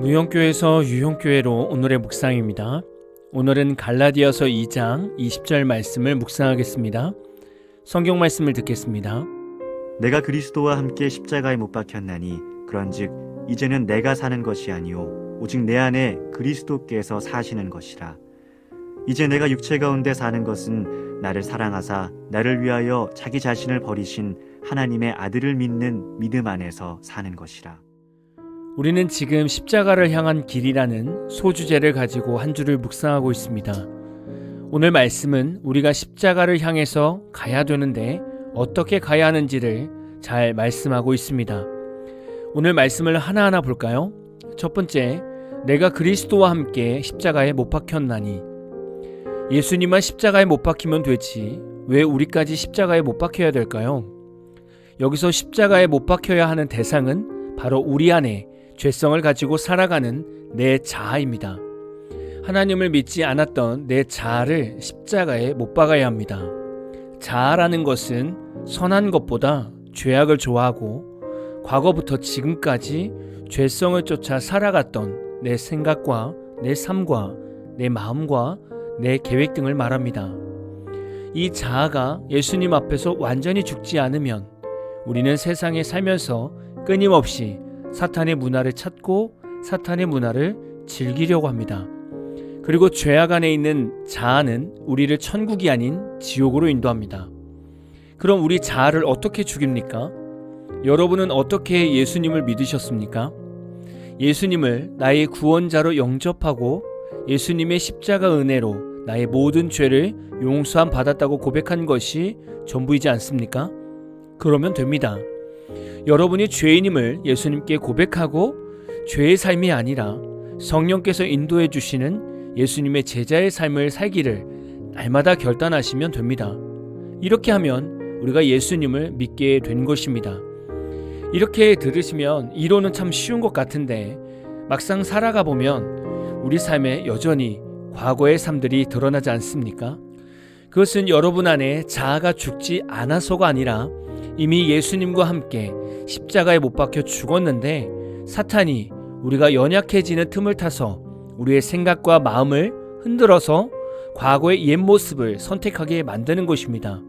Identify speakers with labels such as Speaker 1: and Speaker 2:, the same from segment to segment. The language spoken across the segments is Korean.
Speaker 1: 무용교에서 유용교회로 오늘의 묵상입니다. 오늘은 갈라디아서 2장 20절 말씀을 묵상하겠습니다. 성경 말씀을 듣겠습니다.
Speaker 2: 내가 그리스도와 함께 십자가에 못 박혔나니 그런즉 이제는 내가 사는 것이 아니요 오직 내 안에 그리스도께서 사시는 것이라. 이제 내가 육체 가운데 사는 것은 나를 사랑하사 나를 위하여 자기 자신을 버리신 하나님의 아들을 믿는 믿음 안에서 사는 것이라.
Speaker 1: 우리는 지금 십자가를 향한 길이라는 소주제를 가지고 한 주를 묵상하고 있습니다. 오늘 말씀은 우리가 십자가를 향해서 가야 되는데 어떻게 가야 하는지를 잘 말씀하고 있습니다. 오늘 말씀을 하나하나 볼까요? 첫 번째, 내가 그리스도와 함께 십자가에 못 박혔나니. 예수님만 십자가에 못 박히면 되지 왜 우리까지 십자가에 못 박혀야 될까요? 여기서 십자가에 못 박혀야 하는 대상은 바로 우리 안에 죄성을 가지고 살아가는 내 자아입니다. 하나님을 믿지 않았던 내 자아를 십자가에 못 박아야 합니다. 자아라는 것은 선한 것보다 죄악을 좋아하고 과거부터 지금까지 죄성을 쫓아 살아갔던 내 생각과 내 삶과 내 마음과 내 계획 등을 말합니다. 이 자아가 예수님 앞에서 완전히 죽지 않으면 우리는 세상에 살면서 끊임없이 사탄의 문화를 찾고 사탄의 문화를 즐기려고 합니다. 그리고 죄악 안에 있는 자아는 우리를 천국이 아닌 지옥으로 인도합니다. 그럼 우리 자아를 어떻게 죽입니까? 여러분은 어떻게 예수님을 믿으셨습니까? 예수님을 나의 구원자로 영접하고 예수님의 십자가 은혜로 나의 모든 죄를 용서함 받았다고 고백한 것이 전부이지 않습니까? 그러면 됩니다. 여러분이 죄인임을 예수님께 고백하고 죄의 삶이 아니라 성령께서 인도해 주시는 예수님의 제자의 삶을 살기를 날마다 결단하시면 됩니다. 이렇게 하면 우리가 예수님을 믿게 된 것입니다. 이렇게 들으시면 이론은 참 쉬운 것 같은데 막상 살아가 보면 우리 삶에 여전히 과거의 삶들이 드러나지 않습니까? 그것은 여러분 안에 자아가 죽지 않아서가 아니라 이미 예수님과 함께 십자가에 못 박혀 죽었는데 사탄이 우리가 연약해지는 틈을 타서 우리의 생각과 마음을 흔들어서 과거의 옛 모습을 선택하게 만드는 것입니다.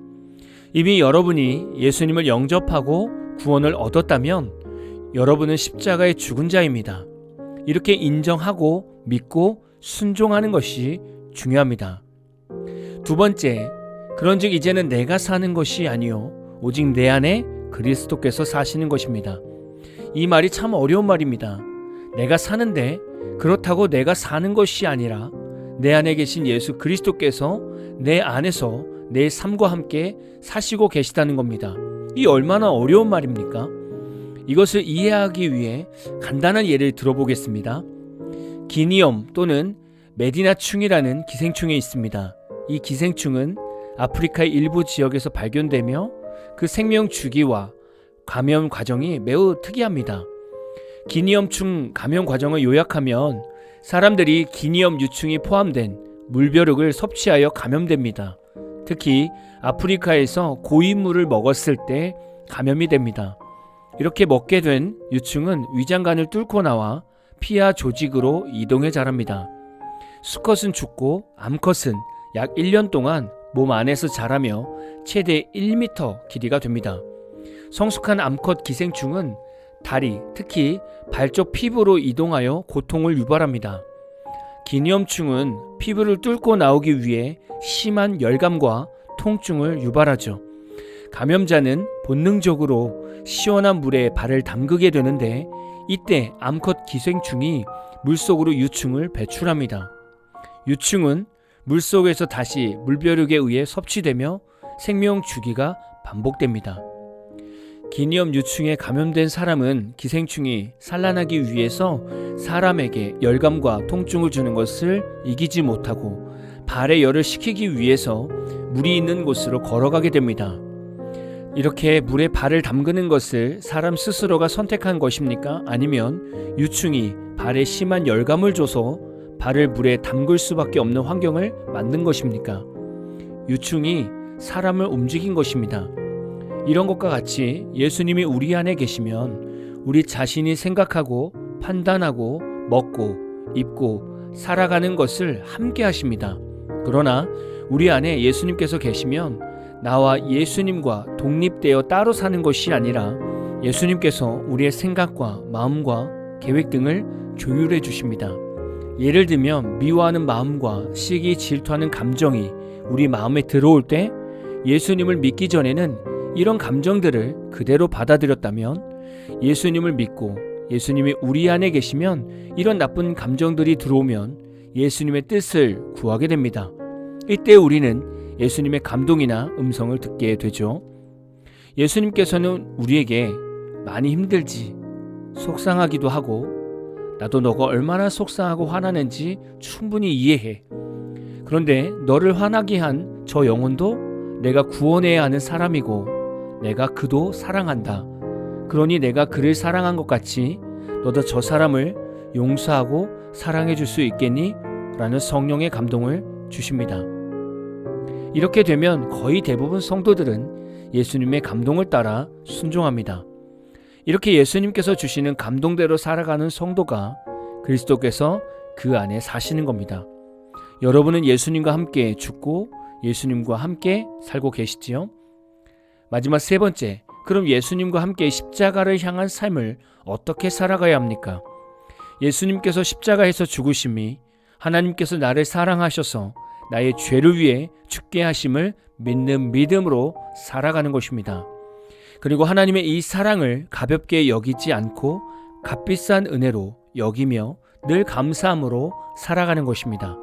Speaker 1: 이미 여러분이 예수님을 영접하고 구원을 얻었다면 여러분은 십자가에 죽은 자입니다. 이렇게 인정하고 믿고 순종하는 것이 중요합니다. 두 번째, 그런즉 이제는 내가 사는 것이 아니요 오직 내 안에 그리스도께서 사시는 것입니다. 이 말이 참 어려운 말입니다. 내가 사는데 그렇다고 내가 사는 것이 아니라 내 안에 계신 예수 그리스도께서 내 안에서 내 삶과 함께 사시고 계시다는 겁니다. 이 얼마나 어려운 말입니까? 이것을 이해하기 위해 간단한 예를 들어보겠습니다. 기니엄 또는 메디나충이라는 기생충이 있습니다. 이 기생충은 아프리카의 일부 지역에서 발견되며 그 생명 주기와 감염 과정이 매우 특이합니다. 기니엄충 감염 과정을 요약하면 사람들이 기니엄 유충이 포함된 물벼룩을 섭취하여 감염됩니다. 특히 아프리카에서 고인물을 먹었을 때 감염이 됩니다. 이렇게 먹게 된 유충은 위장관을 뚫고 나와 피하 조직으로 이동해 자랍니다. 수컷은 죽고 암컷은 약 1년 동안 몸 안에서 자라며 최대 1m 길이가 됩니다. 성숙한 암컷 기생충은 다리, 특히 발 쪽 피부로 이동하여 고통을 유발합니다. 기니엄충은 피부를 뚫고 나오기 위해 심한 열감과 통증을 유발하죠. 감염자는 본능적으로 시원한 물에 발을 담그게 되는데 이때 암컷 기생충이 물속으로 유충을 배출합니다. 유충은 물속에서 다시 물벼룩에 의해 섭취되며 생명 주기가 반복됩니다. 기니엄 유충에 감염된 사람은 기생충이 산란하기 위해서 사람에게 열감과 통증을 주는 것을 이기지 못하고 발에 열을 식히기 위해서 물이 있는 곳으로 걸어가게 됩니다. 이렇게 물에 발을 담그는 것을 사람 스스로가 선택한 것입니까? 아니면 유충이 발에 심한 열감을 줘서 발을 물에 담글 수밖에 없는 환경을 만든 것입니까? 유충이 사람을 움직인 것입니다. 이런 것과 같이 예수님이 우리 안에 계시면 우리 자신이 생각하고 판단하고 먹고 입고 살아가는 것을 함께 하십니다. 그러나 우리 안에 예수님께서 계시면 나와 예수님과 독립되어 따로 사는 것이 아니라 예수님께서 우리의 생각과 마음과 계획 등을 조율해 주십니다. 예를 들면 미워하는 마음과 시기, 질투하는 감정이 우리 마음에 들어올 때 예수님을 믿기 전에는 이런 감정들을 그대로 받아들였다면 예수님을 믿고 예수님이 우리 안에 계시면 이런 나쁜 감정들이 들어오면 예수님의 뜻을 구하게 됩니다. 이때 우리는 예수님의 감동이나 음성을 듣게 되죠. 예수님께서는 우리에게 많이 힘들지, 속상하기도 하고 나도 너가 얼마나 속상하고 화나는지 충분히 이해해. 그런데 너를 화나게 한 저 영혼도 내가 구원해야 하는 사람이고 내가 그도 사랑한다. 그러니 내가 그를 사랑한 것 같이 너도 저 사람을 용서하고 사랑해 줄 수 있겠니? 라는 성령의 감동을 주십니다. 이렇게 되면 거의 대부분 성도들은 예수님의 감동을 따라 순종합니다. 이렇게 예수님께서 주시는 감동대로 살아가는 성도가 그리스도께서 그 안에 사시는 겁니다. 여러분은 예수님과 함께 죽고 예수님과 함께 살고 계시지요? 마지막 세 번째, 그럼 예수님과 함께 십자가를 향한 삶을 어떻게 살아가야 합니까? 예수님께서 십자가에서 죽으심이 하나님께서 나를 사랑하셔서 나의 죄를 위해 죽게 하심을 믿는 믿음으로 살아가는 것입니다. 그리고 하나님의 이 사랑을 가볍게 여기지 않고 값비싼 은혜로 여기며 늘 감사함으로 살아가는 것입니다.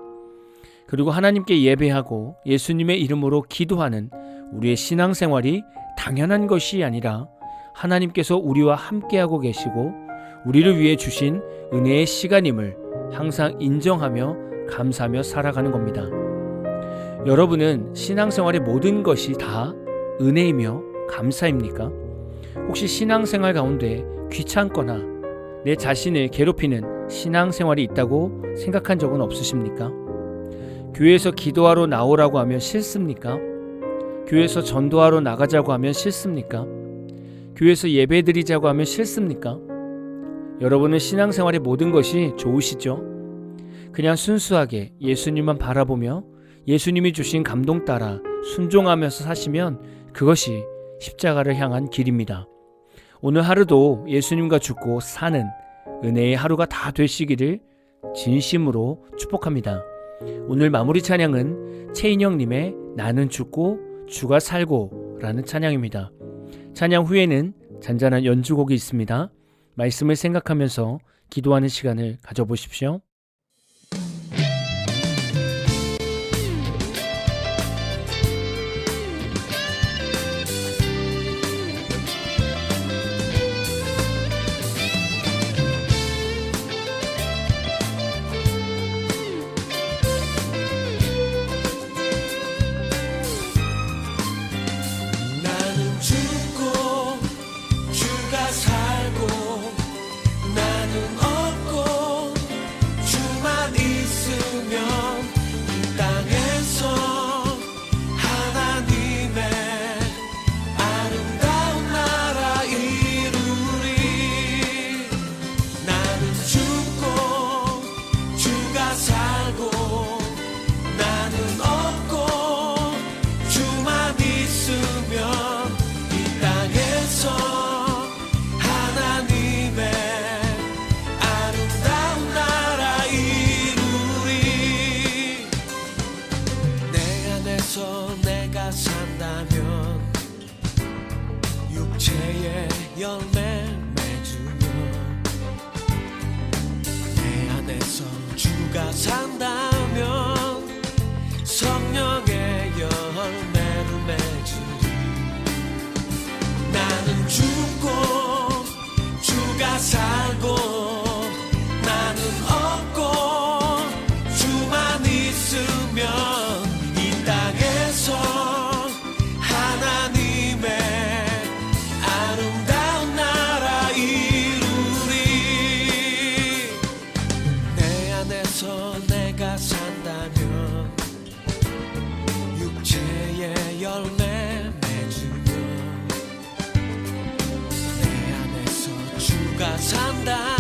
Speaker 1: 그리고 하나님께 예배하고 예수님의 이름으로 기도하는 우리의 신앙생활이 당연한 것이 아니라 하나님께서 우리와 함께하고 계시고 우리를 위해 주신 은혜의 시간임을 항상 인정하며 감사하며 살아가는 겁니다. 여러분은 신앙생활의 모든 것이 다 은혜이며 감사입니까? 혹시 신앙생활 가운데 귀찮거나 내 자신을 괴롭히는 신앙생활이 있다고 생각한 적은 없으십니까? 교회에서 기도하러 나오라고 하면 싫습니까? 교회에서 전도하러 나가자고 하면 싫습니까? 교회에서 예배드리자고 하면 싫습니까? 여러분은 신앙생활의 모든 것이 좋으시죠? 그냥 순수하게 예수님만 바라보며 예수님이 주신 감동 따라 순종하면서 사시면 그것이 십자가를 향한 길입니다. 오늘 하루도 예수님과 죽고 사는 은혜의 하루가 다 되시기를 진심으로 축복합니다. 오늘 마무리 찬양은 최인영님의 나는 죽고 주가 살고 라는 찬양입니다. 찬양 후에는 잔잔한 연주곡이 있습니다. 말씀을 생각하면서 기도하는 시간을 가져보십시오.
Speaker 3: 나는 죽고 주가 살고 나는 없고 주만 있으면 이 땅에서 하나님의 아름다운 나라 이루리. 나는 죽고 주가 살고 나는 없고 주만 있으면 이 땅에서 하나님의 아름다운 나라 이루리. 내 안에서 내가 산다면 육체의 열매 맺으며 내 안에서 주가 산다면 성령의 열매를 맺으리. 나는 죽고 주가 살고 나는 없고 주만 있으면 이 땅에서 하나님의 아름다운 나라 이루리. 내 안에서 내가 산다면 육체의 열매 맺으며 내 안에서 주가 산다